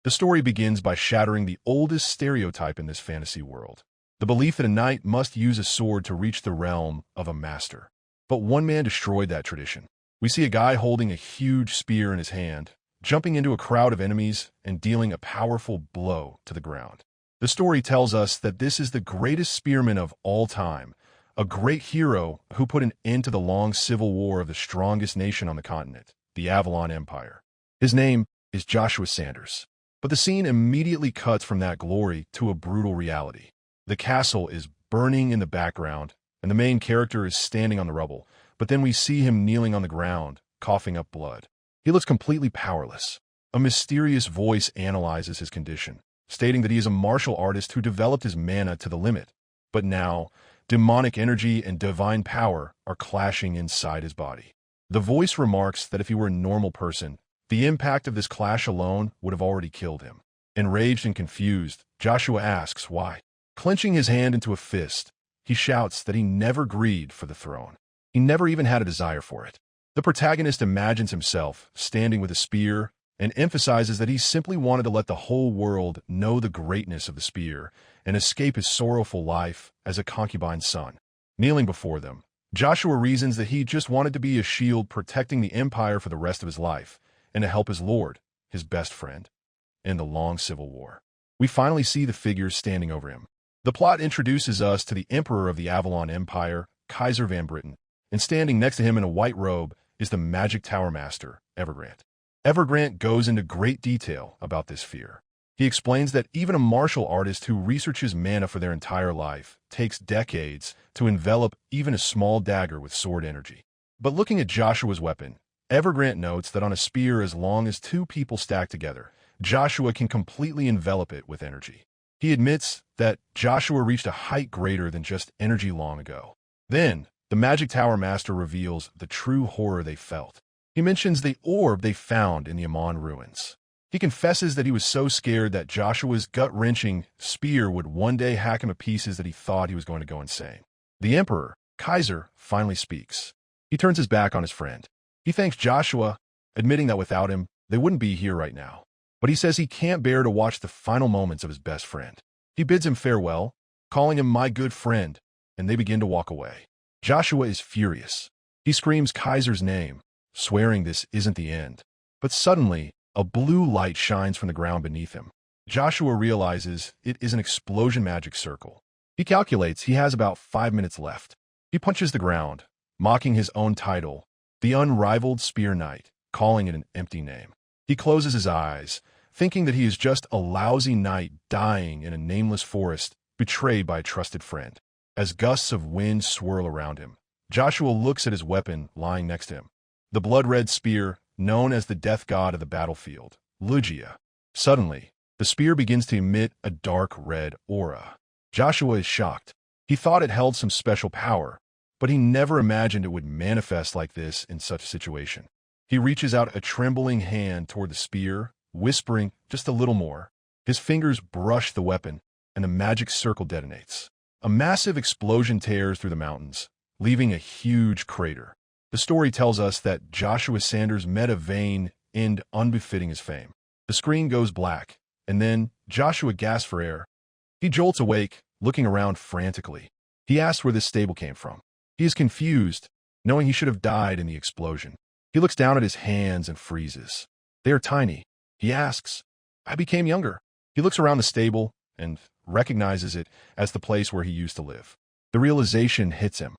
The story begins by shattering the oldest stereotype in this fantasy world, the belief that a knight must use a sword to reach the realm of a master. But one man destroyed that tradition. We see a guy holding a huge spear in his hand, jumping into a crowd of enemies and dealing a powerful blow to the ground. The story tells us that this is the greatest spearman of all time, a great hero who put an end to the long civil war of the strongest nation on the continent, the Avalon Empire. His name is Joshua Sanders. But the scene immediately cuts from that glory to a brutal reality. The castle is burning in the background, and the main character is standing on the rubble, but then we see him kneeling on the ground, coughing up blood. He looks completely powerless. A mysterious voice analyzes his condition, stating that he is a martial artist who developed his mana to the limit. But now, demonic energy and divine power are clashing inside his body. The voice remarks that if he were a normal person, the impact of this clash alone would have already killed him. Enraged and confused, Joshua asks why. Clenching his hand into a fist, he shouts that he never greed for the throne. He never even had a desire for it. The protagonist imagines himself standing with a spear and emphasizes that he simply wanted to let the whole world know the greatness of the spear and escape his sorrowful life as a concubine's son. Kneeling before them, Joshua reasons that he just wanted to be a shield protecting the empire for the rest of his life and to help his lord, his best friend, in the long civil war. We finally see the figures standing over him. The plot introduces us to the emperor of the Avalon Empire, Kaiser Van Britten, and standing next to him in a white robe is the Magic Tower Master, Evergrant. Evergrant goes into great detail about this fear. He explains that even a martial artist who researches mana for their entire life takes decades to envelop even a small dagger with sword energy. But looking at Joshua's weapon, Evergrant notes that on a spear as long as two people stack together, Joshua can completely envelop it with energy. He admits that Joshua reached a height greater than just energy long ago. Then, the Magic Tower Master reveals the true horror they felt. He mentions the orb they found in the Amon ruins. He confesses that he was so scared that Joshua's gut-wrenching spear would one day hack him to pieces that he thought he was going to go insane. The Emperor, Kaiser, finally speaks. He turns his back on his friend. He thanks Joshua, admitting that without him, they wouldn't be here right now. But he says he can't bear to watch the final moments of his best friend. He bids him farewell, calling him my good friend, and they begin to walk away. Joshua is furious. He screams Kaiser's name, swearing this isn't the end. But suddenly, a blue light shines from the ground beneath him. Joshua realizes it is an explosion magic circle. He calculates he has about 5 minutes left. He punches the ground, mocking his own title, the Unrivaled Spear Knight, calling it an empty name. He closes his eyes, thinking that he is just a lousy knight dying in a nameless forest, betrayed by a trusted friend. As gusts of wind swirl around him, Joshua looks at his weapon lying next to him. The blood-red spear, known as the death god of the battlefield, Lugia. Suddenly, the spear begins to emit a dark red aura. Joshua is shocked. He thought it held some special power, but he never imagined it would manifest like this in such a situation. He reaches out a trembling hand toward the spear, whispering just a little more. His fingers brush the weapon, and the magic circle detonates. A massive explosion tears through the mountains, leaving a huge crater. The story tells us that Joshua Sanders met a vain end unbefitting his fame. The screen goes black, and then Joshua gasps for air. He jolts awake, looking around frantically. He asks where this stable came from. He is confused, knowing he should have died in the explosion. He looks down at his hands and freezes. They are tiny. He asks, I became younger. He looks around the stable and recognizes it as the place where he used to live. The realization hits him.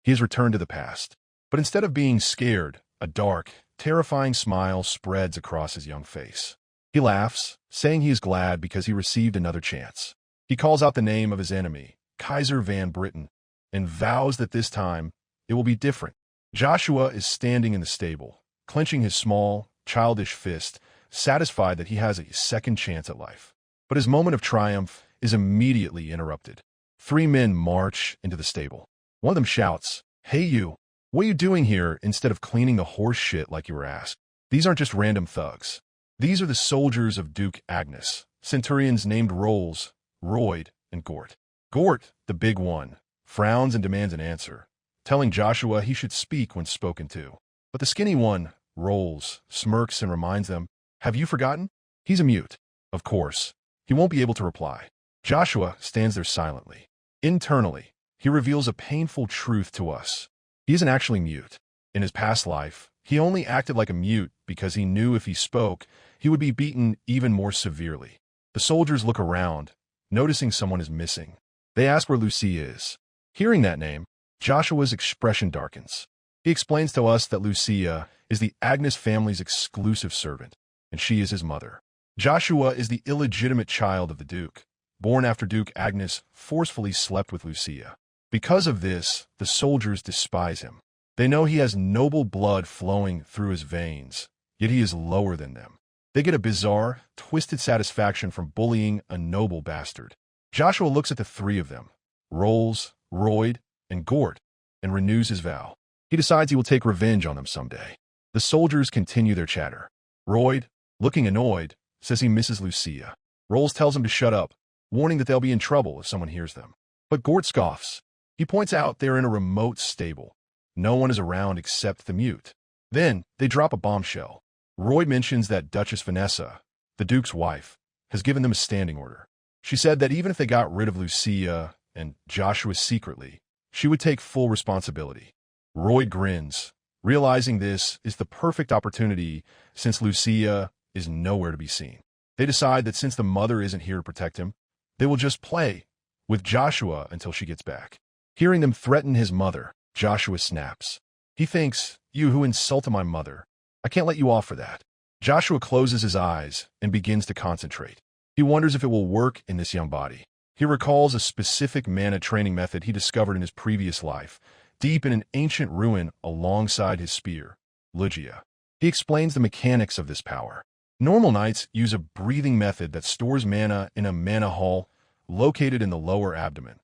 He has returned to the past. But instead of being scared, a dark, terrifying smile spreads across his young face. He laughs, saying he is glad because he received another chance. He calls out the name of his enemy, Kaiser Van Britten, and vows that this time it will be different. Joshua is standing in the stable, clenching his small, childish fist, satisfied that he has a second chance at life. But his moment of triumph is immediately interrupted. 3 men march into the stable. One of them shouts, Hey you, what are you doing here instead of cleaning the horse shit like you were asked? These aren't just random thugs. These are the soldiers of Duke Agnes, centurions named Rolls, Royd, and Gort. Gort, the big one, frowns and demands an answer, telling Joshua he should speak when spoken to. But the skinny one, Rolls, smirks and reminds them, Have you forgotten? He's a mute. Of course, he won't be able to reply. Joshua stands there silently. Internally, he reveals a painful truth to us. He isn't actually mute. In his past life, he only acted like a mute because he knew if he spoke, he would be beaten even more severely. The soldiers look around, noticing someone is missing. They ask where Lucia is. Hearing that name, Joshua's expression darkens. He explains to us that Lucia is the Agnes family's exclusive servant, and she is his mother. Joshua is the illegitimate child of the Duke. Born after Duke Agnes forcefully slept with Lucia. Because of this, the soldiers despise him. They know he has noble blood flowing through his veins, yet he is lower than them. They get a bizarre, twisted satisfaction from bullying a noble bastard. Joshua looks at the three of them, Rolls, Royd, and Gort, and renews his vow. He decides he will take revenge on them someday. The soldiers continue their chatter. Royd, looking annoyed, says he misses Lucia. Rolls tells him to shut up, warning that they'll be in trouble if someone hears them. But Gort scoffs. He points out they're in a remote stable. No one is around except the mute. Then they drop a bombshell. Royd mentions that Duchess Vanessa, the Duke's wife, has given them a standing order. She said that even if they got rid of Lucia and Joshua secretly, she would take full responsibility. Royd grins, realizing this is the perfect opportunity since Lucia is nowhere to be seen. They decide that since the mother isn't here to protect him, they will just play with Joshua until she gets back. Hearing them threaten his mother, Joshua snaps. He thinks, "You who insulted my mother, I can't let you off for that." Joshua closes his eyes and begins to concentrate. He wonders if it will work in this young body. He recalls a specific mana training method he discovered in his previous life, deep in an ancient ruin alongside his spear, Lugia. He explains the mechanics of this power. Normal knights use a breathing method that stores mana in a mana hall located in the lower abdomen,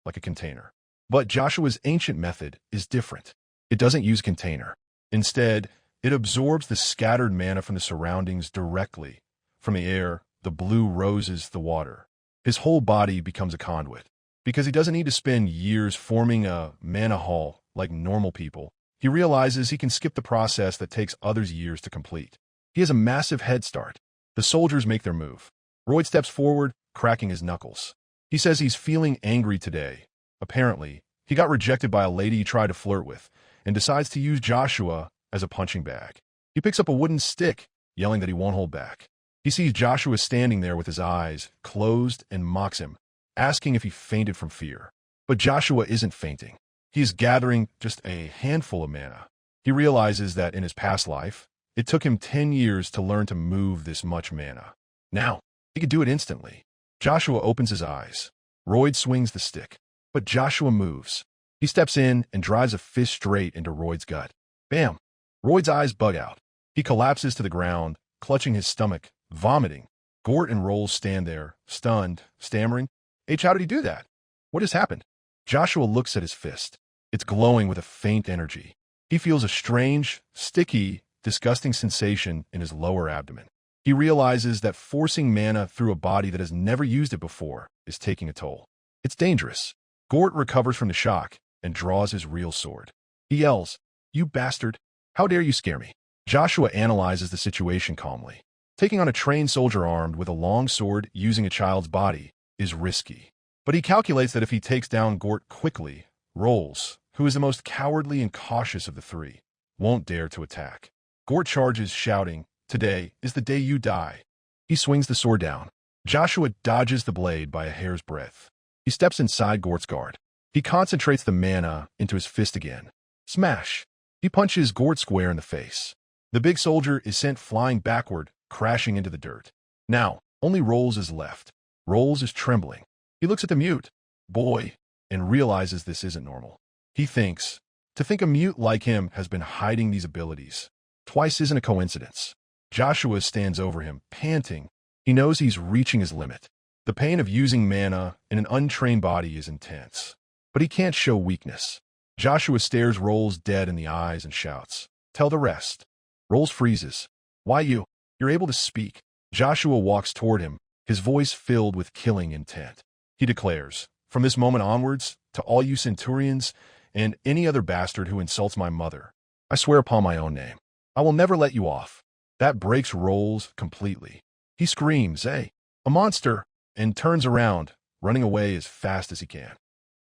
like a container. But Joshua's ancient method is different. It doesn't use a container. Instead, it absorbs the scattered mana from the surroundings directly, from the air, the blue roses, the water. His whole body becomes a conduit. Because he doesn't need to spend years forming a mana hall like normal people, he realizes he can skip the process that takes others years to complete. He has a massive head start. The soldiers make their move. Royd steps forward, cracking his knuckles. He says he's feeling angry today. Apparently, he got rejected by a lady he tried to flirt with, and decides to use Joshua as a punching bag. He picks up a wooden stick, yelling that he won't hold back. He sees Joshua standing there with his eyes closed and mocks him, asking if he fainted from fear. But Joshua isn't fainting. He is gathering just a handful of mana. He realizes that in his past life, it took him 10 years to learn to move this much mana. Now, he could do it instantly. Joshua opens his eyes. Royd swings the stick. But Joshua moves. He steps in and drives a fist straight into Royd's gut. Bam! Royd's eyes bug out. He collapses to the ground, clutching his stomach, vomiting. Gort and Rolls stand there, stunned, stammering. H, how did he do that? What has happened? Joshua looks at his fist. It's glowing with a faint energy. He feels a strange, sticky, disgusting sensation in his lower abdomen. He realizes that forcing mana through a body that has never used it before is taking a toll. It's dangerous. Gort recovers from the shock and draws his real sword. He yells, "You bastard! How dare you scare me?" Joshua analyzes the situation calmly. Taking on a trained soldier armed with a long sword using a child's body is risky. But he calculates that if he takes down Gort quickly, Rolls, who is the most cowardly and cautious of the three, won't dare to attack. Gort charges, shouting, "Today is the day you die." He swings the sword down. Joshua dodges the blade by a hair's breadth. He steps inside Gort's guard. He concentrates the mana into his fist again. Smash! He punches Gort square in the face. The big soldier is sent flying backward, crashing into the dirt. Now, only Rolls is left. Rolls is trembling. He looks at the mute, boy, and realizes this isn't normal. He thinks, to think a mute like him has been hiding these abilities. Twice isn't a coincidence. Joshua stands over him, panting. He knows he's reaching his limit. The pain of using mana in an untrained body is intense. But he can't show weakness. Joshua stares Rolls dead in the eyes and shouts, "Tell the rest." Rolls freezes. "Why you? You're able to speak." Joshua walks toward him, his voice filled with killing intent. He declares, "From this moment onwards, to all you centurions and any other bastard who insults my mother, I swear upon my own name, I will never let you off." That breaks Rolls completely. He screams, "Hey, a monster!" and turns around, running away as fast as he can.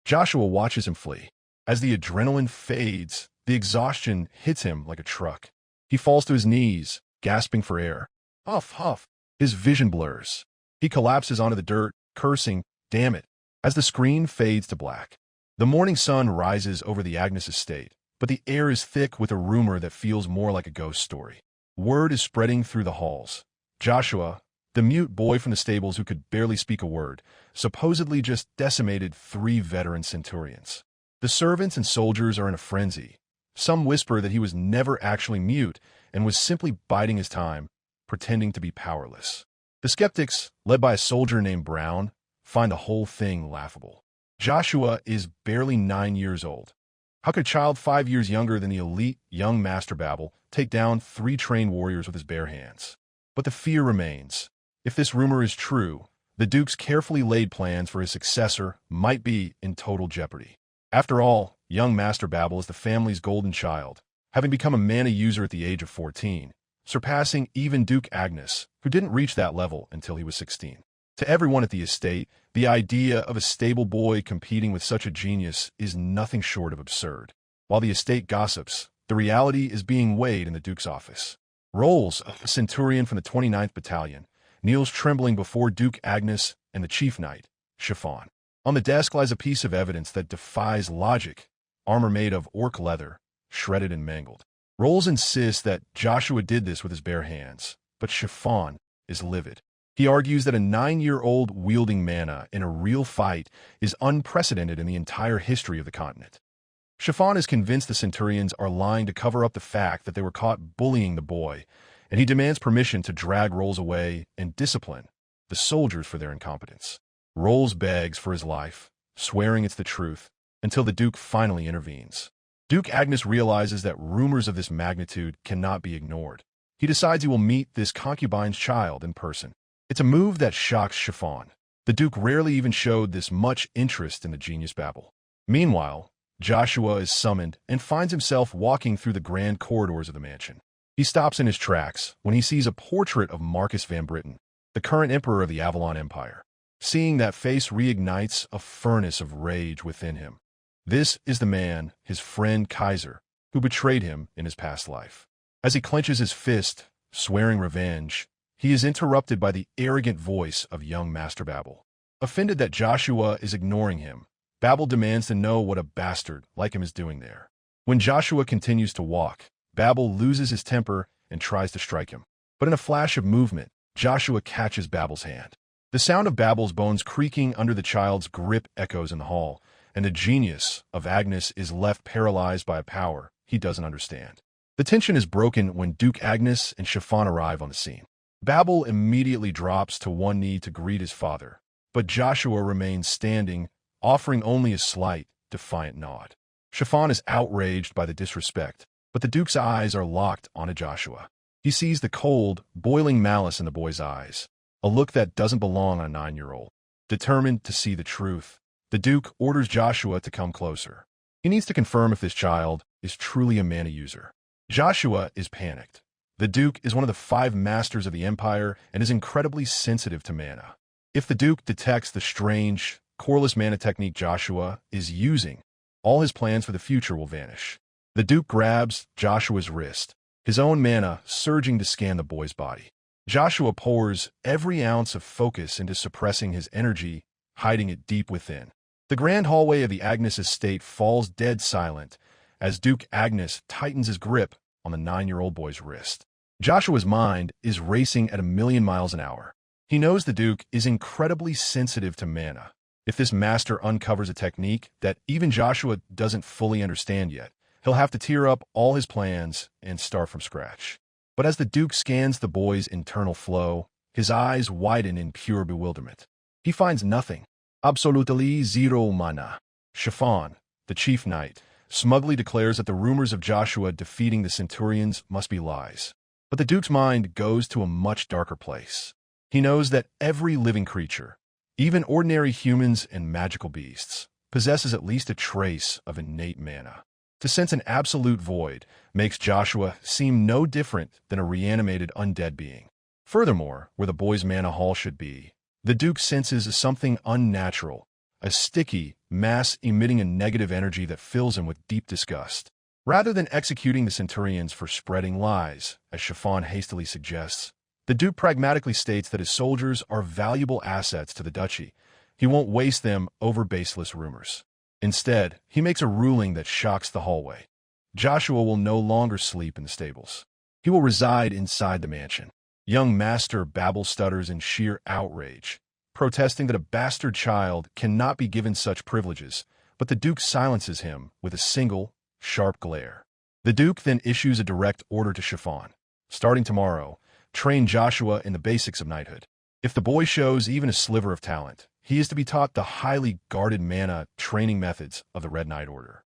Joshua watches him flee. As the adrenaline fades, the exhaustion hits him like a truck. He falls to his knees, gasping for air. Huff, huff. His vision blurs. He collapses onto the dirt, cursing, "Damn it," as the screen fades to black. The morning sun rises over the Agnes estate, but the air is thick with a rumor that feels more like a ghost story. Word is spreading through the halls. Joshua, the mute boy from the stables who could barely speak a word, supposedly just decimated 3 veteran centurions. The servants and soldiers are in a frenzy. Some whisper that he was never actually mute and was simply biding his time, pretending to be powerless. The skeptics, led by a soldier named Brown, find the whole thing laughable. Joshua is barely 9 years old. How could a child 5 years younger than the elite young Master Babel take down 3 trained warriors with his bare hands? But the fear remains. If this rumor is true, the Duke's carefully laid plans for his successor might be in total jeopardy. After all, young Master Babel is the family's golden child, having become a mana user at the age of 14, surpassing even Duke Agnes, who didn't reach that level until he was 16. To everyone at the estate, the idea of a stable boy competing with such a genius is nothing short of absurd. While the estate gossips, the reality is being weighed in the Duke's office. Rolls, a centurion from the 29th Battalion, kneels trembling before Duke Agnes and the chief knight, Chiffon. On the desk lies a piece of evidence that defies logic, armor made of orc leather, shredded and mangled. Rolls insists that Joshua did this with his bare hands, but Chiffon is livid. He argues that a 9-year-old wielding mana in a real fight is unprecedented in the entire history of the continent. Chiffon is convinced the Centurions are lying to cover up the fact that they were caught bullying the boy, and he demands permission to drag Rolls away and discipline the soldiers for their incompetence. Rolls begs for his life, swearing it's the truth, until the Duke finally intervenes. Duke Agnes realizes that rumors of this magnitude cannot be ignored. He decides he will meet this concubine's child in person. It's a move that shocks Chiffon. The Duke rarely even showed this much interest in the genius Babel. Meanwhile, Joshua is summoned and finds himself walking through the grand corridors of the mansion. He stops in his tracks when he sees a portrait of Marcus Van Britten, the current emperor of the Avalon Empire. Seeing that face reignites a furnace of rage within him. This is the man, his friend Kaiser, who betrayed him in his past life. As he clenches his fist, swearing revenge, he is interrupted by the arrogant voice of young Master Babel. Offended that Joshua is ignoring him, Babel demands to know what a bastard like him is doing there. When Joshua continues to walk, Babel loses his temper and tries to strike him. But in a flash of movement, Joshua catches Babel's hand. The sound of Babel's bones creaking under the child's grip echoes in the hall, and the genius of Agnes is left paralyzed by a power he doesn't understand. The tension is broken when Duke Agnes and Chiffon arrive on the scene. Babel immediately drops to one knee to greet his father, but Joshua remains standing, offering only a slight, defiant nod. Chiffon is outraged by the disrespect, but the Duke's eyes are locked onto Joshua. He sees the cold, boiling malice in the boy's eyes, a look that doesn't belong on a 9-year-old. Determined to see the truth, the Duke orders Joshua to come closer. He needs to confirm if this child is truly a mana user. Joshua is panicked. The Duke is one of the 5 masters of the Empire and is incredibly sensitive to mana. If the Duke detects the strange, coreless mana technique Joshua is using, all his plans for the future will vanish. The Duke grabs Joshua's wrist, his own mana surging to scan the boy's body. Joshua pours every ounce of focus into suppressing his energy, hiding it deep within. The grand hallway of the Agnes estate falls dead silent as Duke Agnes tightens his grip on the 9-year-old boy's wrist. Joshua's mind is racing at 1,000,000 miles an hour. He knows the Duke is incredibly sensitive to mana. If this master uncovers a technique that even Joshua doesn't fully understand yet, he'll have to tear up all his plans and start from scratch. But as the Duke scans the boy's internal flow, his eyes widen in pure bewilderment. He finds nothing. Absolutely zero mana. Chiffon, the chief knight, smugly declares that the rumors of Joshua defeating the Centurions must be lies. But the Duke's mind goes to a much darker place. He knows that every living creature, even ordinary humans and magical beasts, possesses at least a trace of innate mana. To sense an absolute void makes Joshua seem no different than a reanimated undead being. Furthermore, where the boy's mana hall should be, the Duke senses something unnatural, a sticky mass emitting a negative energy that fills him with deep disgust. Rather than executing the Centurions for spreading lies, as Chiffon hastily suggests, the Duke pragmatically states that his soldiers are valuable assets to the duchy. He won't waste them over baseless rumors. Instead, he makes a ruling that shocks the hallway. Joshua will no longer sleep in the stables. He will reside inside the mansion. Young Master Babel stutters in sheer outrage, protesting that a bastard child cannot be given such privileges, but the Duke silences him with a single, sharp glare. The Duke then issues a direct order to Chiffon. Starting tomorrow, train Joshua in the basics of knighthood. If the boy shows even a sliver of talent, he is to be taught the highly guarded mana training methods of the Red Knight Order.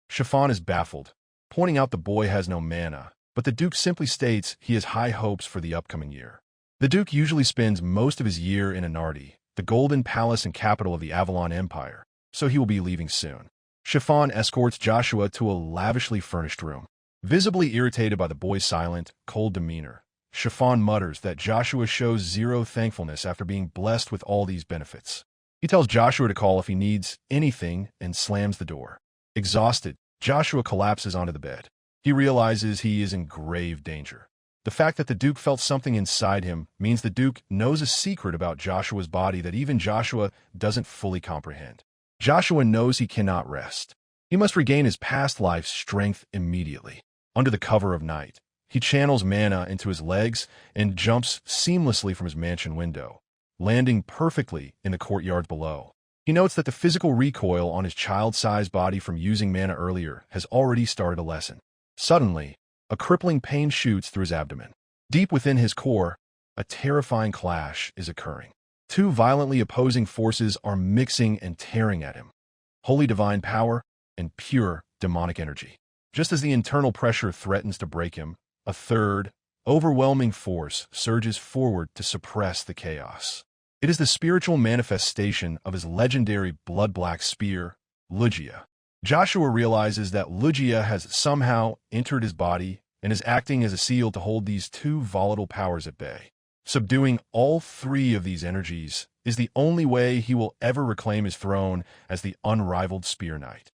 Chiffon is baffled, pointing out the boy has no mana, but the Duke simply states he has high hopes for the upcoming year. The Duke usually spends most of his year in Anardi, the golden palace and capital of the Avalon Empire, so he will be leaving soon. Chiffon escorts Joshua to a lavishly furnished room. Visibly irritated by the boy's silent, cold demeanor, Chiffon mutters that Joshua shows zero thankfulness after being blessed with all these benefits. He tells Joshua to call if he needs anything and slams the door. Exhausted, Joshua collapses onto the bed. He realizes he is in grave danger. The fact that the Duke felt something inside him means the Duke knows a secret about Joshua's body that even Joshua doesn't fully comprehend. Joshua knows he cannot rest. He must regain his past life's strength immediately. Under the cover of night, he channels mana into his legs and jumps seamlessly from his mansion window, landing perfectly in the courtyard below. He notes that the physical recoil on his child-sized body from using mana earlier has already started a lesson. Suddenly, a crippling pain shoots through his abdomen. Deep within his core, a terrifying clash is occurring. Two violently opposing forces are mixing and tearing at him. Holy divine power and pure demonic energy. Just as the internal pressure threatens to break him, a third, overwhelming force surges forward to suppress the chaos. It is the spiritual manifestation of his legendary blood-black spear, Lugia. Joshua realizes that Lugia has somehow entered his body and is acting as a seal to hold these two volatile powers at bay. Subduing all three of these energies is the only way he will ever reclaim his throne as the unrivaled Spear Knight.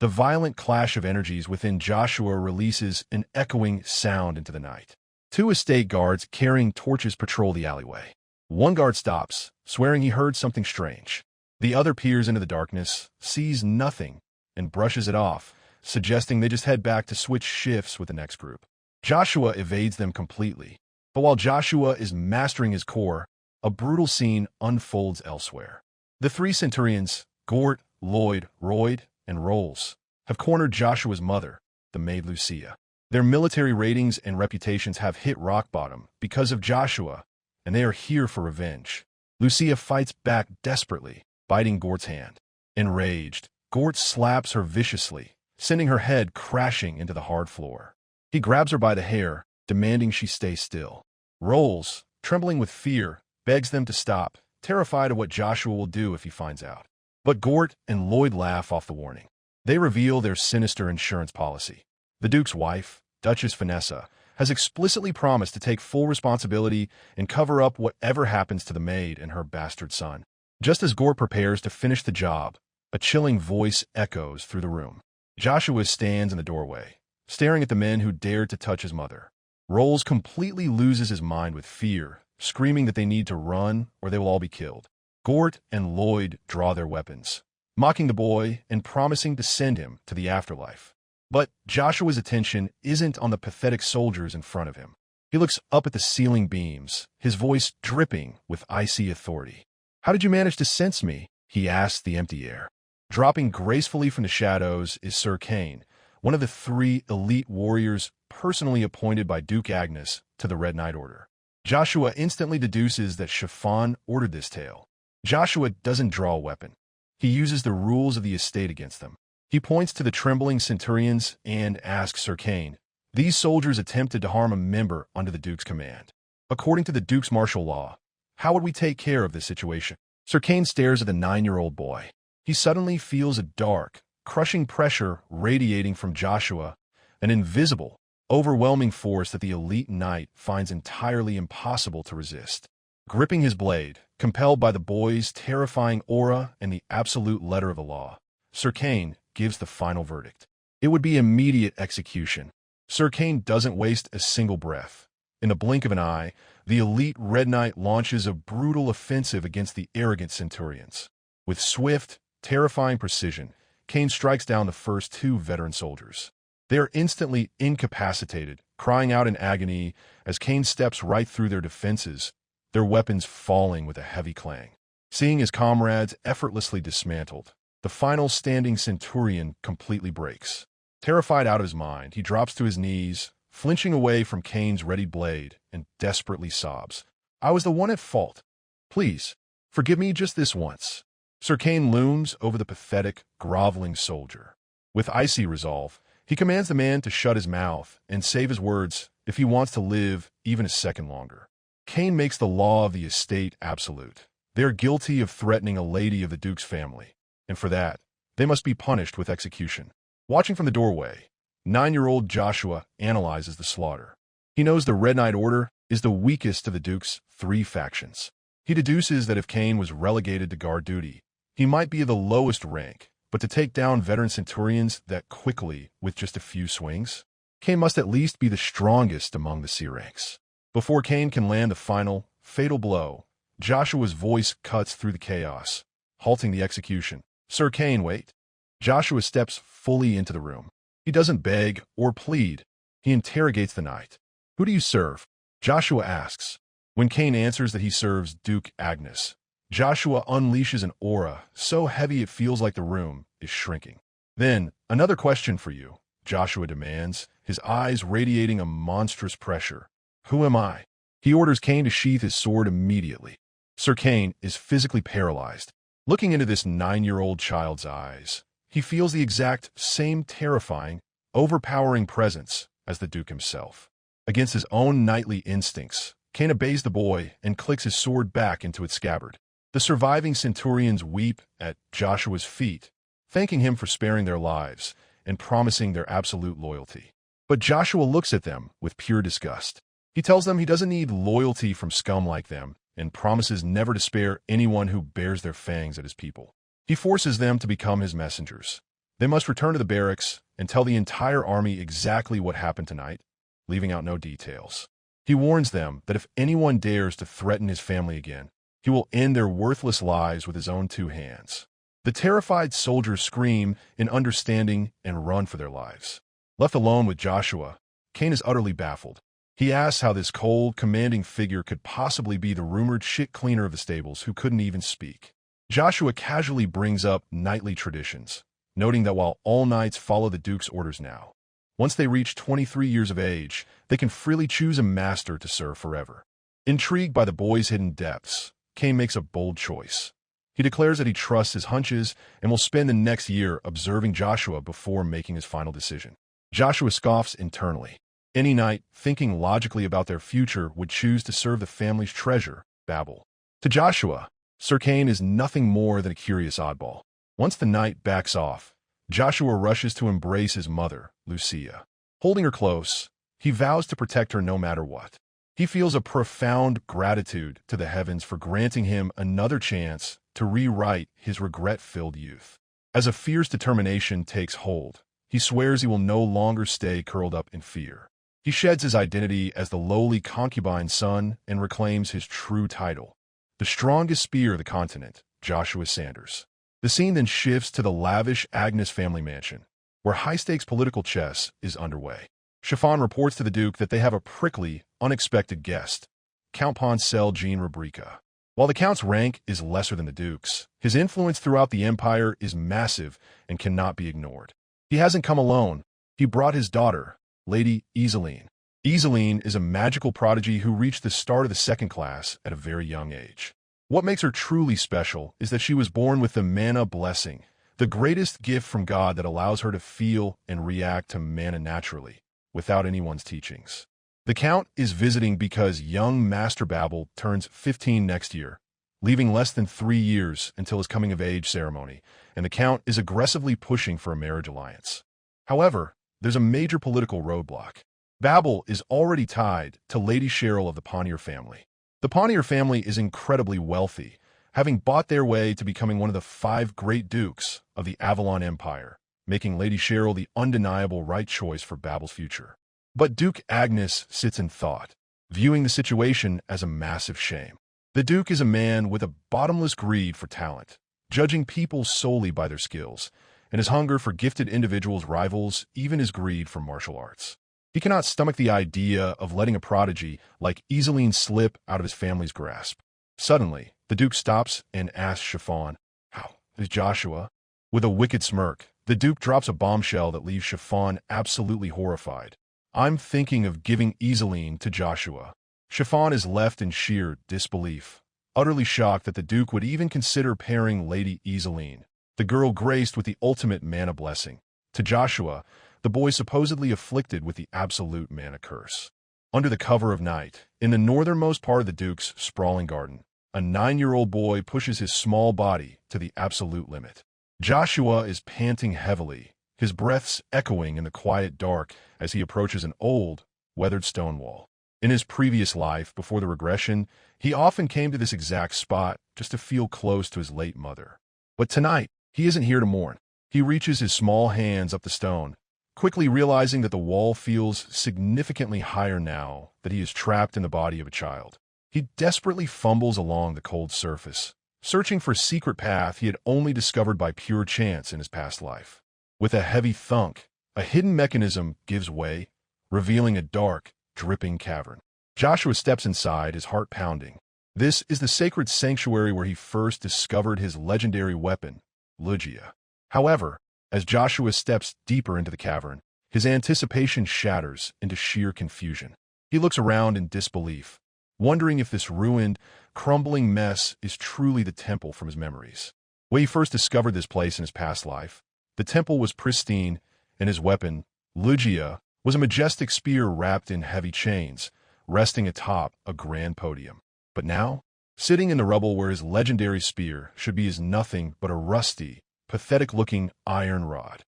The violent clash of energies within Joshua releases an echoing sound into the night. Two estate guards carrying torches patrol the alleyway. One guard stops, swearing he heard something strange. The other peers into the darkness, sees nothing, and brushes it off, suggesting they just head back to switch shifts with the next group. Joshua evades them completely, but while Joshua is mastering his core, a brutal scene unfolds elsewhere. The three Centurions, Gort, Lloyd, Royd, and Rolls, have cornered Joshua's mother, the maid Lucia. Their military ratings and reputations have hit rock bottom because of Joshua, and they are here for revenge. Lucia fights back desperately, biting Gort's hand. Enraged, Gort slaps her viciously, sending her head crashing into the hard floor. He grabs her by the hair, demanding she stay still. Rolls, trembling with fear, begs them to stop, terrified of what Joshua will do if he finds out. But Gort and Lloyd laugh off the warning. They reveal their sinister insurance policy. The Duke's wife, Duchess Vanessa, has explicitly promised to take full responsibility and cover up whatever happens to the maid and her bastard son. Just as Gort prepares to finish the job, a chilling voice echoes through the room. Joshua stands in the doorway, staring at the men who dared to touch his mother. Rolls completely loses his mind with fear, screaming that they need to run or they will all be killed. Gort and Lloyd draw their weapons, mocking the boy and promising to send him to the afterlife. But Joshua's attention isn't on the pathetic soldiers in front of him. He looks up at the ceiling beams, his voice dripping with icy authority. "How did you manage to sense me?" he asked the empty air. Dropping gracefully from the shadows is Sir Kane, one of the three elite warriors personally appointed by Duke Agnes to the Red Knight Order. Joshua instantly deduces that Chiffon ordered this tale. Joshua doesn't draw a weapon. He uses the rules of the estate against them. He points to the trembling Centurions and asks Sir Kane, "These soldiers attempted to harm a member under the Duke's command. According to the Duke's martial law, how would we take care of this situation?" Sir Kane stares at the 9-year-old boy. He suddenly feels a dark, crushing pressure radiating from Joshua, an invisible, overwhelming force that the elite knight finds entirely impossible to resist. Gripping his blade, compelled by the boy's terrifying aura and the absolute letter of the law, Sir Kane gives the final verdict. It would be immediate execution. Sir Kane doesn't waste a single breath. In the blink of an eye, the elite Red Knight launches a brutal offensive against the arrogant centurions. With swift, terrifying precision, Kane strikes down the first two veteran soldiers. They are instantly incapacitated, crying out in agony as Kane steps right through their defenses, their weapons falling with a heavy clang. Seeing his comrades effortlessly dismantled, the final standing centurion completely breaks. Terrified out of his mind, he drops to his knees, flinching away from Kane's readied blade, and desperately sobs. "I was the one at fault. Please, forgive me just this once." Sir Kane looms over the pathetic, groveling soldier. With icy resolve, he commands the man to shut his mouth and save his words if he wants to live even a second longer. Kane makes the law of the estate absolute. They are guilty of threatening a lady of the Duke's family, and for that, they must be punished with execution. Watching from the doorway, 9-year-old Joshua analyzes the slaughter. He knows the Red Knight Order is the weakest of the Duke's 3 factions. He deduces that if Kane was relegated to guard duty, he might be the lowest rank, but to take down veteran centurions that quickly with just a few swings, Kane must at least be the strongest among the C ranks. Before Kane can land the final, fatal blow, Joshua's voice cuts through the chaos, halting the execution. "Sir Kane, wait." Joshua steps fully into the room. He doesn't beg or plead. He interrogates the knight. "Who do you serve?" Joshua asks. When Kane answers that he serves Duke Agnes, Joshua unleashes an aura so heavy it feels like the room is shrinking. "Then, another question for you," Joshua demands, his eyes radiating a monstrous pressure. "Who am I?" He orders Kane to sheath his sword immediately. Sir Kane is physically paralyzed. Looking into this 9-year-old child's eyes, he feels the exact same terrifying, overpowering presence as the Duke himself. Against his own knightly instincts, Kane obeys the boy and clicks his sword back into its scabbard. The surviving centurions weep at Joshua's feet, thanking him for sparing their lives and promising their absolute loyalty. But Joshua looks at them with pure disgust. He tells them he doesn't need loyalty from scum like them and promises never to spare anyone who bears their fangs at his people. He forces them to become his messengers. They must return to the barracks and tell the entire army exactly what happened tonight, leaving out no details. He warns them that if anyone dares to threaten his family again, he will end their worthless lives with his own 2 hands. The terrified soldiers scream in understanding and run for their lives. Left alone with Joshua, Kane is utterly baffled. He asks how this cold, commanding figure could possibly be the rumored shit cleaner of the stables who couldn't even speak. Joshua casually brings up knightly traditions, noting that while all knights follow the Duke's orders now, once they reach 23 years of age, they can freely choose a master to serve forever. Intrigued by the boy's hidden depths, Kane makes a bold choice. He declares that he trusts his hunches and will spend the next year observing Joshua before making his final decision. Joshua scoffs internally. Any knight thinking logically about their future would choose to serve the family's treasure, Babel. To Joshua, Sir Kane is nothing more than a curious oddball. Once the knight backs off, Joshua rushes to embrace his mother, Lucia. Holding her close, he vows to protect her no matter what. He feels a profound gratitude to the heavens for granting him another chance to rewrite his regret-filled youth. As a fierce determination takes hold, he swears he will no longer stay curled up in fear. He sheds his identity as the lowly concubine's son and reclaims his true title, the strongest spear of the continent, Joshua Sanders. The scene then shifts to the lavish Agnes family mansion, where high-stakes political chess is underway. Chiffon reports to the Duke that they have a prickly, unexpected guest, Count Poncel Jean Rubrica. While the Count's rank is lesser than the Duke's, his influence throughout the Empire is massive and cannot be ignored. He hasn't come alone. He brought his daughter, Lady Iseline. Iseline is a magical prodigy who reached the start of the 2nd class at a very young age. What makes her truly special is that she was born with the mana blessing, the greatest gift from God that allows her to feel and react to mana naturally, without anyone's teachings. The Count is visiting because young Master Babel turns 15 next year, leaving less than 3 years until his coming-of-age ceremony, and the Count is aggressively pushing for a marriage alliance. However, there's a major political roadblock. Babel is already tied to Lady Cheryl of the Pawnee family. The Pawnee family is incredibly wealthy, having bought their way to becoming one of the 5 great dukes of the Avalon Empire, making Lady Cheryl the undeniable right choice for Babel's future. But Duke Agnes sits in thought, viewing the situation as a massive shame. The Duke is a man with a bottomless greed for talent, judging people solely by their skills, and his hunger for gifted individuals rivals even his greed for martial arts. He cannot stomach the idea of letting a prodigy like Iselin slip out of his family's grasp. Suddenly, the Duke stops and asks Chiffon, "How is Joshua?" With a wicked smirk, the Duke drops a bombshell that leaves Chiffon absolutely horrified. "I'm thinking of giving Iselin to Joshua." Chiffon is left in sheer disbelief, utterly shocked that the Duke would even consider pairing Lady Iselin, the girl graced with the ultimate mana blessing, to Joshua, the boy supposedly afflicted with the absolute mana curse. Under the cover of night, in the northernmost part of the Duke's sprawling garden, a 9-year-old boy pushes his small body to the absolute limit. Joshua is panting heavily, his breaths echoing in the quiet dark as he approaches an old, weathered stone wall. In his previous life, before the regression, he often came to this exact spot just to feel close to his late mother. But tonight, he isn't here to mourn. He reaches his small hands up the stone, quickly realizing that the wall feels significantly higher now that he is trapped in the body of a child. He desperately fumbles along the cold surface, searching for a secret path he had only discovered by pure chance in his past life. With a heavy thunk, a hidden mechanism gives way, revealing a dark, dripping cavern. Joshua steps inside, his heart pounding. This is the sacred sanctuary where he first discovered his legendary weapon, Lugia. However, as Joshua steps deeper into the cavern, his anticipation shatters into sheer confusion. He looks around in disbelief, wondering if this ruined, crumbling mess is truly the temple from his memories. When he first discovered this place in his past life, the temple was pristine, and his weapon, Lugia, was a majestic spear wrapped in heavy chains, resting atop a grand podium. But now, sitting in the rubble where his legendary spear should be, is nothing but a rusty, pathetic-looking iron rod.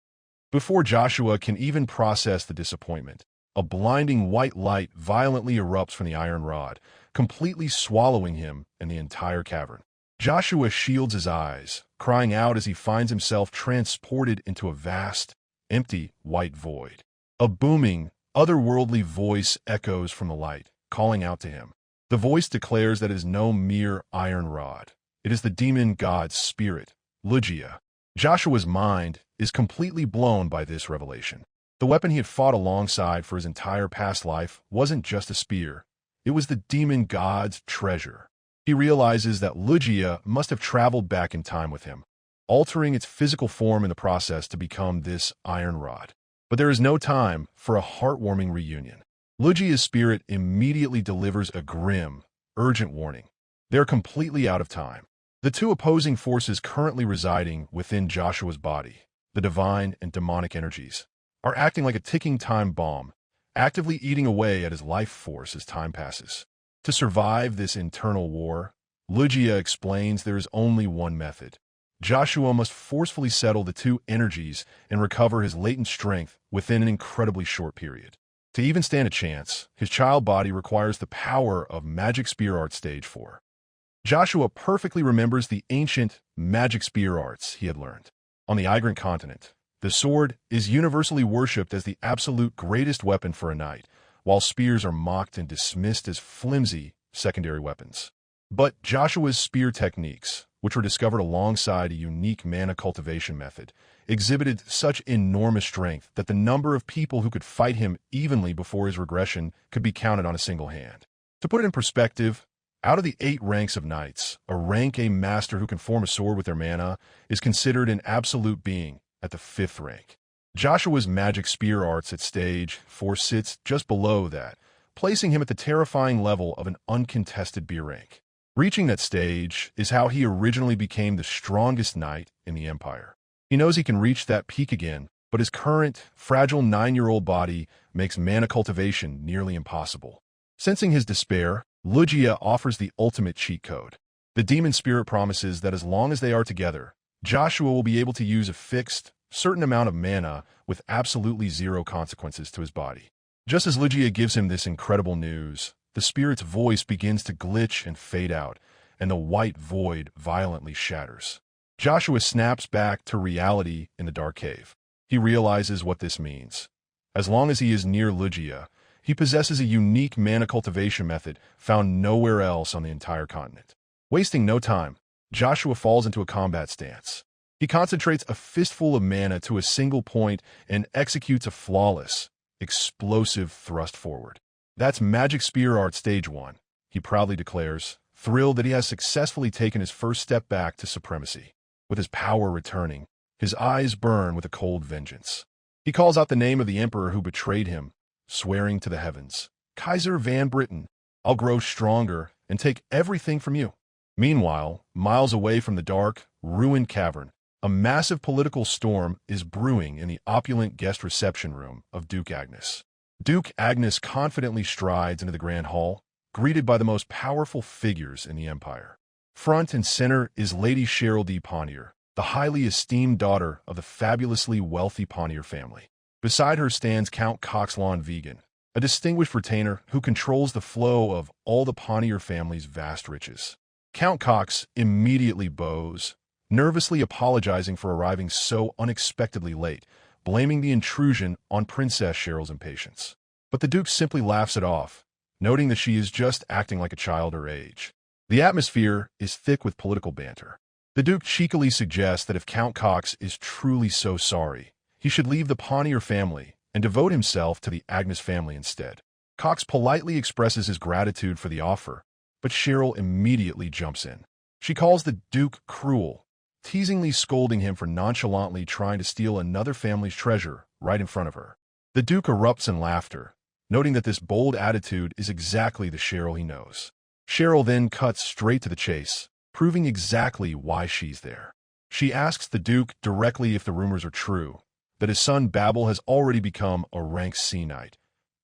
Before Joshua can even process the disappointment, a blinding white light violently erupts from the iron rod, completely swallowing him and the entire cavern. Joshua shields his eyes, crying out as he finds himself transported into a vast, empty, white void. A booming, otherworldly voice echoes from the light, calling out to him. The voice declares that it is no mere iron rod. It is the demon god's spirit, Lugia. Joshua's mind is completely blown by this revelation. The weapon he had fought alongside for his entire past life wasn't just a spear. It was the demon god's treasure. He realizes that Lugia must have traveled back in time with him, altering its physical form in the process to become this iron rod. But there is no time for a heartwarming reunion. Lugia's spirit immediately delivers a grim, urgent warning. They're completely out of time. The two opposing forces currently residing within Joshua's body, the divine and demonic energies, are acting like a ticking time bomb, actively eating away at his life force as time passes. To survive this internal war, Lugia explains there is only one method. Joshua must forcefully settle the two energies and recover his latent strength within an incredibly short period. To even stand a chance, his child body requires the power of Magic Spear Art Stage 4. Joshua perfectly remembers the ancient magic spear arts he had learned. On the Igrant continent, the sword is universally worshipped as the absolute greatest weapon for a knight, while spears are mocked and dismissed as flimsy secondary weapons. But Joshua's spear techniques, which were discovered alongside a unique mana cultivation method, exhibited such enormous strength that the number of people who could fight him evenly before his regression could be counted on a single hand. To put it in perspective, out of the 8 ranks of knights, a rank A master who can form a sword with their mana is considered an absolute being at the 5th rank. Joshua's magic spear arts at stage 4 sits just below that, placing him at the terrifying level of an uncontested B rank. Reaching that stage is how he originally became the strongest knight in the Empire. He knows he can reach that peak again, but his current, fragile 9-year-old body makes mana cultivation nearly impossible. Sensing his despair, Lugia offers the ultimate cheat code. The demon spirit promises that as long as they are together, Joshua will be able to use a fixed, certain amount of mana with absolutely zero consequences to his body. Just as Ligia gives him this incredible news, the spirit's voice begins to glitch and fade out, and the white void violently shatters. Joshua snaps back to reality in the dark cave. He realizes what this means. As long as he is near Ligia, he possesses a unique mana cultivation method found nowhere else on the entire continent. Wasting no time, Joshua falls into a combat stance. He concentrates a fistful of mana to a single point and executes a flawless, explosive thrust forward. That's Magic Spear Art Stage 1, he proudly declares, thrilled that he has successfully taken his first step back to supremacy. With his power returning, his eyes burn with a cold vengeance. He calls out the name of the emperor who betrayed him, swearing to the heavens, "Kaiser Van Britain, I'll grow stronger and take everything from you." Meanwhile, miles away from the dark, ruined cavern, a massive political storm is brewing in the opulent guest reception room of Duke Agnes. Duke Agnes confidently strides into the grand hall, greeted by the most powerful figures in the empire. Front and center is Lady Cheryl D. Pontier, the highly esteemed daughter of the fabulously wealthy Pontier family. Beside her stands Count Coxlawn Vegan, a distinguished retainer who controls the flow of all the Pontier family's vast riches. Count Cox immediately bows, nervously apologizing for arriving so unexpectedly late, blaming the intrusion on Princess Cheryl's impatience. But the Duke simply laughs it off, noting that she is just acting like a child her age. The atmosphere is thick with political banter. The Duke cheekily suggests that if Count Cox is truly so sorry, he should leave the Pontier family and devote himself to the Agnes family instead. Cox politely expresses his gratitude for the offer, but Cheryl immediately jumps in. She calls the Duke cruel, teasingly scolding him for nonchalantly trying to steal another family's treasure right in front of her. The Duke erupts in laughter, noting that this bold attitude is exactly the Cheryl he knows. Cheryl then cuts straight to the chase, proving exactly why she's there. She asks the Duke directly if the rumors are true, that his son Babel has already become a rank C knight,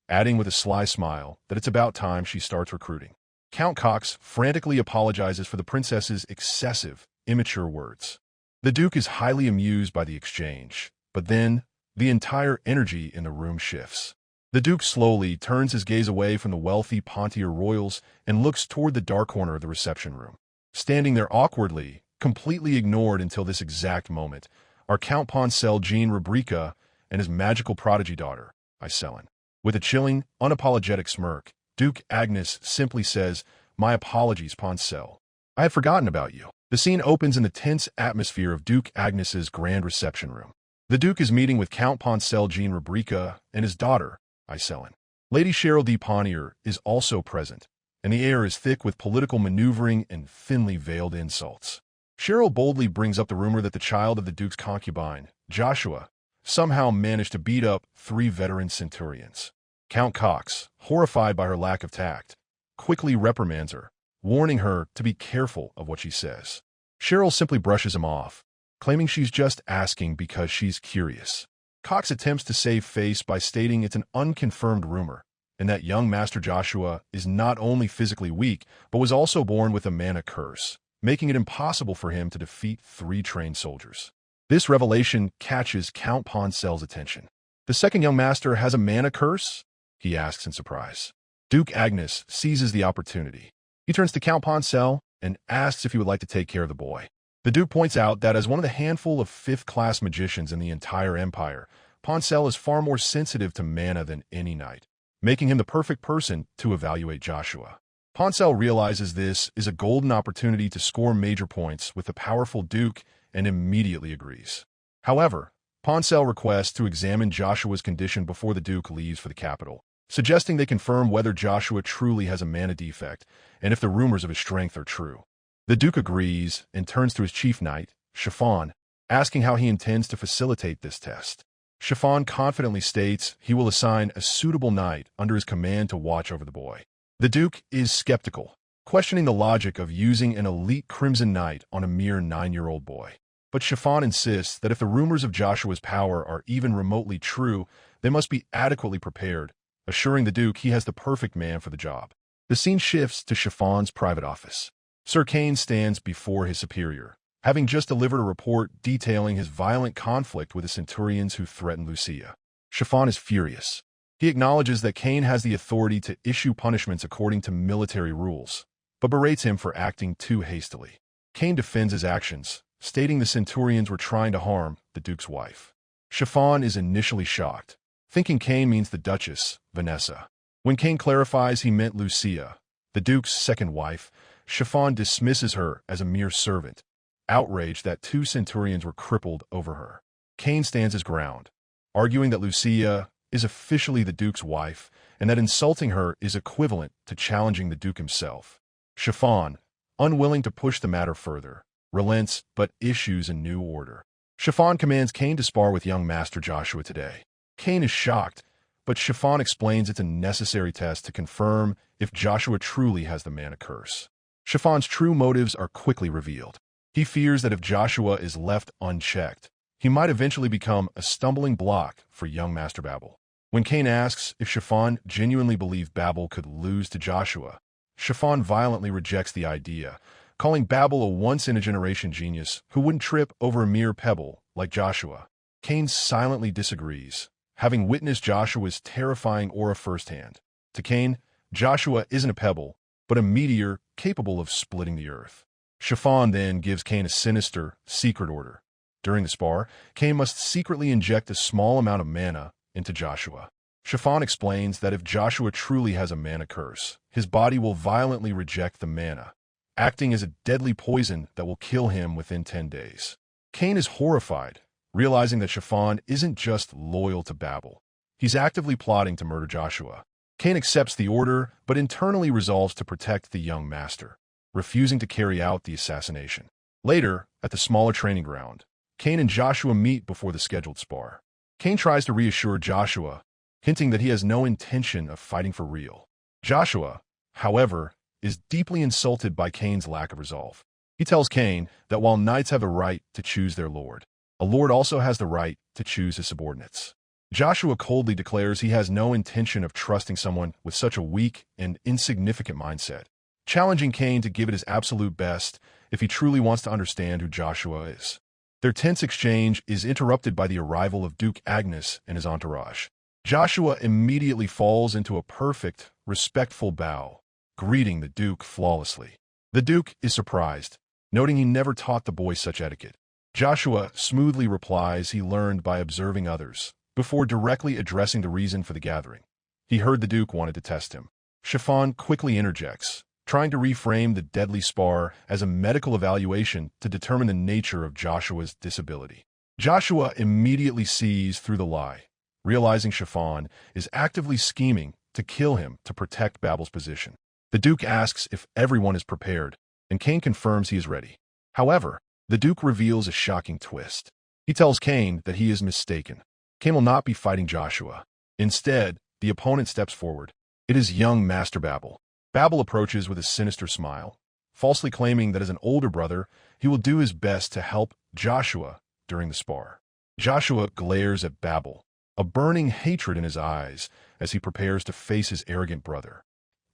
adding with a sly smile that it's about time she starts recruiting. Count Cox frantically apologizes for the princess's excessive, immature words. The Duke is highly amused by the exchange, but then the entire energy in the room shifts. The Duke slowly turns his gaze away from the wealthy Pontier royals and looks toward the dark corner of the reception room. Standing there awkwardly, completely ignored until this exact moment, are Count Poncel Jean Rubrica and his magical prodigy daughter, Iselin. With a chilling, unapologetic smirk, Duke Agnes simply says, "My apologies, Poncel. I had forgotten about you." The scene opens in the tense atmosphere of Duke Agnes's grand reception room. The Duke is meeting with Count Poncel Jean Rubrica and his daughter, Iselin. Lady Cheryl D. Pontier is also present, and the air is thick with political maneuvering and thinly veiled insults. Cheryl boldly brings up the rumor that the child of the Duke's concubine, Joshua, somehow managed to beat up 3 veteran centurions. Count Cox, horrified by her lack of tact, quickly reprimands her, warning her to be careful of what she says. Cheryl simply brushes him off, claiming she's just asking because she's curious. Cox attempts to save face by stating it's an unconfirmed rumor, and that young Master Joshua is not only physically weak, but was also born with a mana curse, making it impossible for him to defeat 3 trained soldiers. This revelation catches Count Poncel's attention. "The second young master has a mana curse?" he asks in surprise. Duke Agnes seizes the opportunity. He turns to Count Poncel and asks if he would like to take care of the boy. The Duke points out that as one of the handful of 5th-class magicians in the entire empire, Poncel is far more sensitive to mana than any knight, making him the perfect person to evaluate Joshua. Poncel realizes this is a golden opportunity to score major points with the powerful Duke and immediately agrees. However, Poncel requests to examine Joshua's condition before the Duke leaves for the capital, suggesting they confirm whether Joshua truly has a mana defect and if the rumors of his strength are true. The Duke agrees and turns to his chief knight, Chiffon, asking how he intends to facilitate this test. Chiffon confidently states he will assign a suitable knight under his command to watch over the boy. The Duke is skeptical, questioning the logic of using an elite Crimson Knight on a mere 9-year-old boy. But Chiffon insists that if the rumors of Joshua's power are even remotely true, they must be adequately prepared, assuring the Duke he has the perfect man for the job. The scene shifts to Chiffon's private office. Sir Kane stands before his superior, having just delivered a report detailing his violent conflict with the centurions who threatened Lucia. Chiffon is furious. He acknowledges that Cain has the authority to issue punishments according to military rules, but berates him for acting too hastily. Cain defends his actions, stating the centurions were trying to harm the Duke's wife. Chiffon is initially shocked, thinking Cain means the Duchess, Vanessa. When Cain clarifies he meant Lucia, the Duke's second wife, Chiffon dismisses her as a mere servant, outraged that two centurions were crippled over her. Cain stands his ground, arguing that Lucia is officially the Duke's wife and that insulting her is equivalent to challenging the Duke himself. Chiffon, unwilling to push the matter further, relents but issues a new order. Chiffon commands Cain to spar with young Master Joshua today. Cain is shocked, but Chiffon explains it's a necessary test to confirm if Joshua truly has the mana curse. Chiffon's true motives are quickly revealed. He fears that if Joshua is left unchecked, he might eventually become a stumbling block for young Master Babel. When Cain asks if Chiffon genuinely believed Babel could lose to Joshua, Chiffon violently rejects the idea, calling Babel a once-in-a-generation genius who wouldn't trip over a mere pebble like Joshua. Cain silently disagrees, having witnessed Joshua's terrifying aura firsthand. To Cain, Joshua isn't a pebble, but a meteor capable of splitting the earth. Chiffon then gives Cain a sinister, secret order. During the spar, Cain must secretly inject a small amount of mana into Joshua. Chiffon explains that if Joshua truly has a mana curse, his body will violently reject the mana, acting as a deadly poison that will kill him within 10 days. Cain is horrified, realizing that Chiffon isn't just loyal to Babel. He's actively plotting to murder Joshua. Cain accepts the order, but internally resolves to protect the young master, refusing to carry out the assassination. Later, at the smaller training ground, Cain and Joshua meet before the scheduled spar. Cain tries to reassure Joshua, hinting that he has no intention of fighting for real. Joshua, however, is deeply insulted by Cain's lack of resolve. He tells Cain that while knights have a right to choose their lord, a lord also has the right to choose his subordinates. Joshua coldly declares he has no intention of trusting someone with such a weak and insignificant mindset, challenging Cain to give it his absolute best if he truly wants to understand who Joshua is. Their tense exchange is interrupted by the arrival of Duke Agnes and his entourage. Joshua immediately falls into a perfect, respectful bow, greeting the Duke flawlessly. The Duke is surprised, noting he never taught the boy such etiquette. Joshua smoothly replies he learned by observing others, before directly addressing the reason for the gathering. He heard the Duke wanted to test him. Chiffon quickly interjects, trying to reframe the deadly spar as a medical evaluation to determine the nature of Joshua's disability. Joshua immediately sees through the lie, realizing Chiffon is actively scheming to kill him to protect Babel's position. The Duke asks if everyone is prepared, and Cain confirms he is ready. However, the Duke reveals a shocking twist. He tells Cain that he is mistaken. Cain will not be fighting Joshua. Instead, the opponent steps forward. It is young Master Babel. Babel approaches with a sinister smile, falsely claiming that as an older brother, he will do his best to help Joshua during the spar. Joshua glares at Babel, a burning hatred in his eyes as he prepares to face his arrogant brother.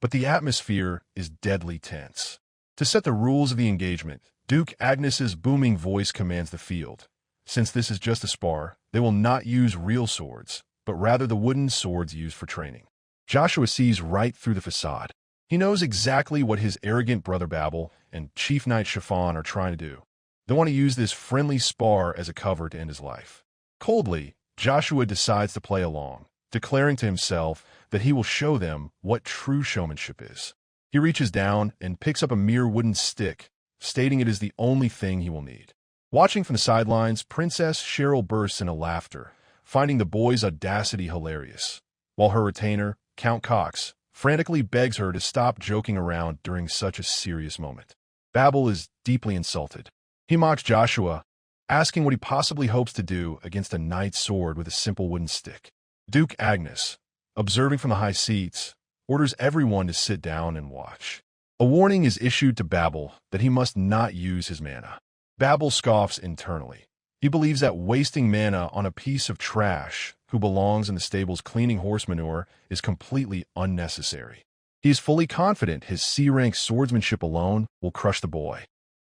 But the atmosphere is deadly tense. To set the rules of the engagement, Duke Agnes's booming voice commands the field. Since this is just a spar, they will not use real swords, but rather the wooden swords used for training. Joshua sees right through the facade. He knows exactly what his arrogant brother Babel and Chief Knight Chiffon are trying to do. They want to use this friendly spar as a cover to end his life. Coldly, Joshua decides to play along, declaring to himself that he will show them what true showmanship is. He reaches down and picks up a mere wooden stick, stating it is the only thing he will need. Watching from the sidelines, Princess Cheryl bursts into laughter, finding the boy's audacity hilarious, while her retainer, Count Cox, frantically begs her to stop joking around during such a serious moment. Babel is deeply insulted. He mocks Joshua, asking what he possibly hopes to do against a knight's sword with a simple wooden stick. Duke Agnes, observing from the high seats, orders everyone to sit down and watch. A warning is issued to Babel that he must not use his mana. Babel scoffs internally. He believes that wasting mana on a piece of trash who belongs in the stable's cleaning horse manure is completely unnecessary. He is fully confident his C-rank swordsmanship alone will crush the boy.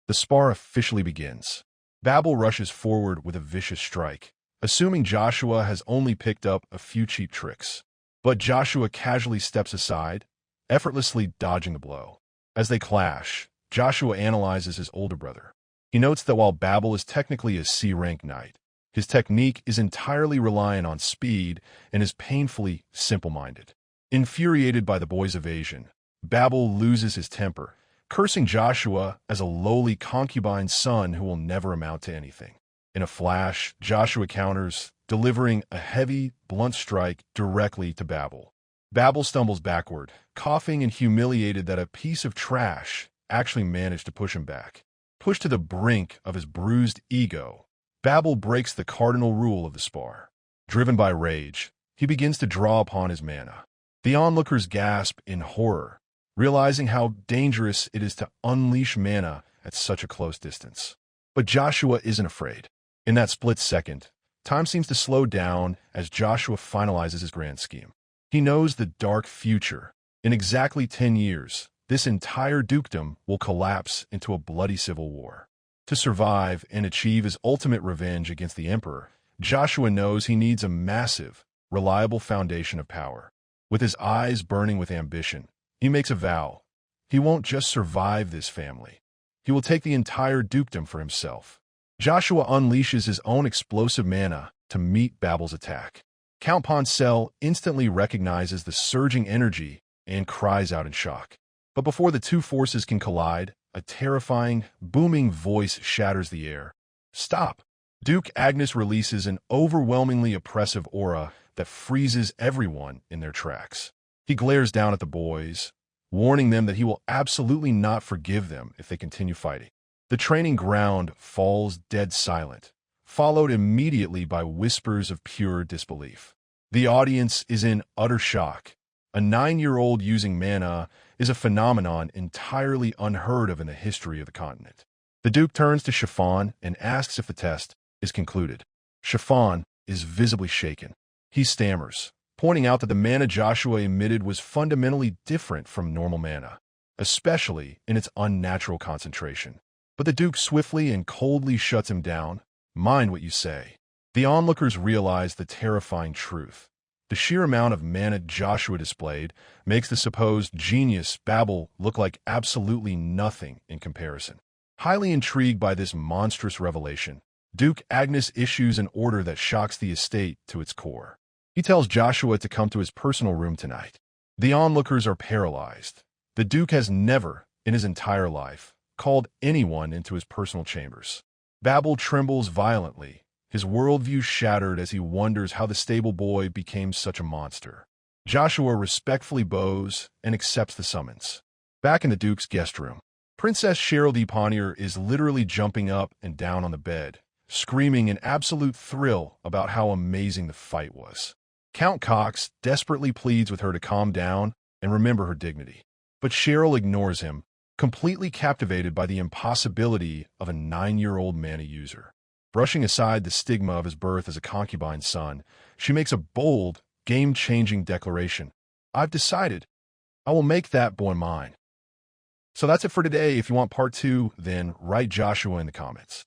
The spar officially begins. Babel rushes forward with a vicious strike, assuming Joshua has only picked up a few cheap tricks. but Joshua casually steps aside, effortlessly dodging the blow. As they clash, Joshua analyzes his older brother. He notes that while Babel is technically a C-rank knight, his technique is entirely reliant on speed and is painfully simple-minded. Infuriated by the boy's evasion, Babel loses his temper, cursing Joshua as a lowly concubine's son who will never amount to anything. In a flash, Joshua counters, delivering a heavy, blunt strike directly to Babel. Babel stumbles backward, coughing and humiliated that a piece of trash actually managed to push him back. Pushed to the brink of his bruised ego, Babel breaks the cardinal rule of the spar. Driven by rage, he begins to draw upon his mana. The onlookers gasp in horror, realizing how dangerous it is to unleash mana at such a close distance. But Joshua isn't afraid. In that split second, time seems to slow down as Joshua finalizes his grand scheme. He knows the dark future. In exactly 10 years, this entire dukedom will collapse into a bloody civil war. To survive and achieve his ultimate revenge against the emperor, Joshua knows he needs a massive, reliable foundation of power. With his eyes burning with ambition, he makes a vow. He won't just survive this family. He will take the entire dukedom for himself. Joshua unleashes his own explosive mana to meet Babel's attack. Count Poncel instantly recognizes the surging energy and cries out in shock. But before the two forces can collide, a terrifying, booming voice shatters the air. Stop! Duke Agnes releases an overwhelmingly oppressive aura that freezes everyone in their tracks. He glares down at the boys, warning them that he will absolutely not forgive them if they continue fighting. The training ground falls dead silent, followed immediately by whispers of pure disbelief. The audience is in utter shock. A 9-year-old using mana is a phenomenon entirely unheard of in the history of the continent. The Duke turns to Chiffon and asks if the test is concluded. Chiffon is visibly shaken. He stammers, pointing out that the mana Joshua emitted was fundamentally different from normal mana, especially in its unnatural concentration. But the Duke swiftly and coldly shuts him down. Mind what you say. The onlookers realize the terrifying truth. The sheer amount of mana Joshua displayed makes the supposed genius Babel look like absolutely nothing in comparison. Highly intrigued by this monstrous revelation, Duke Agnes issues an order that shocks the estate to its core. He tells Joshua to come to his personal room tonight. The onlookers are paralyzed. The Duke has never, in his entire life, called anyone into his personal chambers. Babel trembles violently, his worldview shattered as he wonders how the stable boy became such a monster. Joshua respectfully bows and accepts the summons. Back in the Duke's guest room, Princess Cheryl de Pontier is literally jumping up and down on the bed, screaming in absolute thrill about how amazing the fight was. Count Cox desperately pleads with her to calm down and remember her dignity. But Cheryl ignores him, completely captivated by the impossibility of a 9-year-old mana user. Brushing aside the stigma of his birth as a concubine's son, she makes a bold, game-changing declaration. I've decided. I will make that boy mine. So that's it for today. If you want part 2, then write Joshua in the comments.